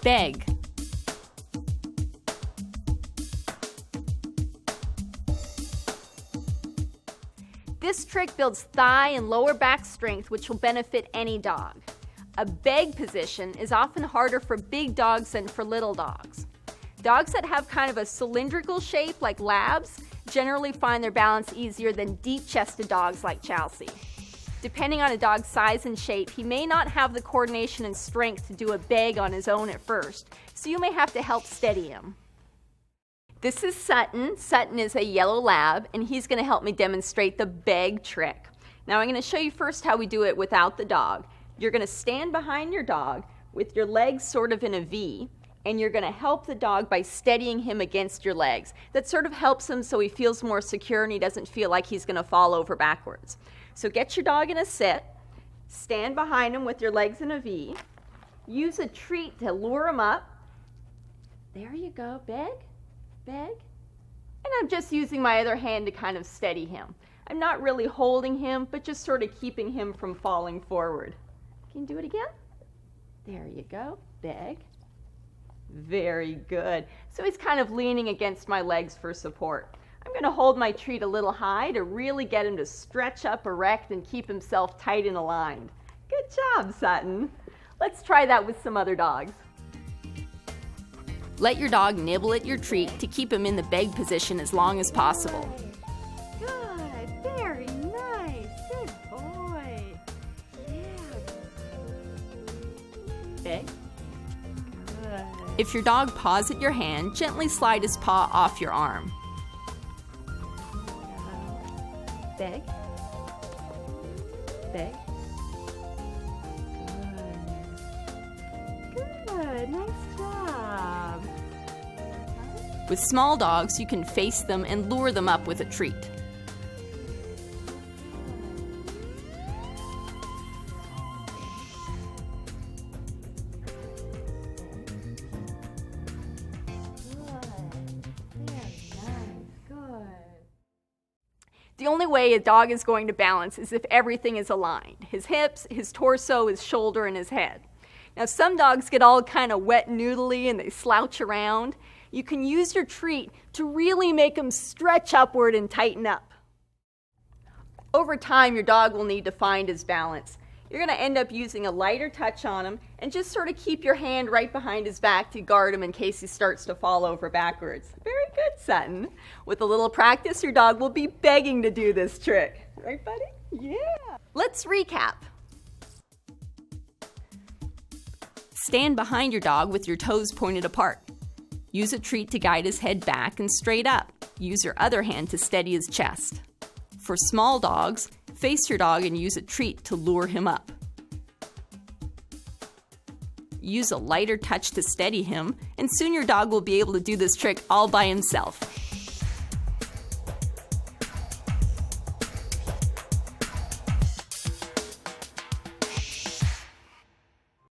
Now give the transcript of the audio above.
Beg. This trick builds thigh and lower back strength, which will benefit any dog. A beg position is often harder for big dogs than for little dogs. Dogs that have kind of a cylindrical shape like Labs generally find their balance easier than deep-chested dogs like Chelsea. Depending on a dog's size and shape, he may not have the coordination and strength to do a beg on his own at first, so you may have to help steady him. This is Sutton. Sutton is a yellow lab, and he's going to help me demonstrate the beg trick. Now I'm going to show you first how we do it without the dog. You're going to stand behind your dog with your legs sort of in a V, and you're going to help the dog by steadying him against your legs. That sort of helps him so he feels more secure and he doesn't feel like he's going to fall over backwards. So get your dog in a sit, stand behind him with your legs in a V, use a treat to lure him up. There you go, beg. Beg. And I'm just using my other hand to kind of steady him. I'm not really holding him, but just sort of keeping him from falling forward. Can you do it again? There you go. Beg. Very good. So he's kind of leaning against my legs for support. I'm going to hold my treat a little high to really get him to stretch up erect and keep himself tight and aligned. Good job, Sutton. Let's try that with some other dogs. Let your dog nibble at your treat to keep him in the beg position as long as possible. Good, very nice, good boy. Yeah. Beg. Good. If your dog paws at your hand, gently slide his paw off your arm. Beg. Beg. Good. Good, nice job. With small dogs, you can face them and lure them up with a treat. The only way a dog is going to balance is if everything is aligned. His hips, his torso, his shoulder, and his head. Now some dogs get all kind of wet noodly and they slouch around. You can use your treat to really make them stretch upward and tighten up. Over time, your dog will need to find his balance. You're going to end up using a lighter touch on him and just sort of keep your hand right behind his back to guard him in case he starts to fall over backwards. Very good, Sutton. With a little practice, your dog will be begging to do this trick. Right, buddy? Yeah. Let's recap. Stand behind your dog with your toes pointed apart. Use a treat to guide his head back and straight up. Use your other hand to steady his chest. For small dogs, face your dog and use a treat to lure him up. Use a lighter touch to steady him, and soon your dog will be able to do this trick all by himself.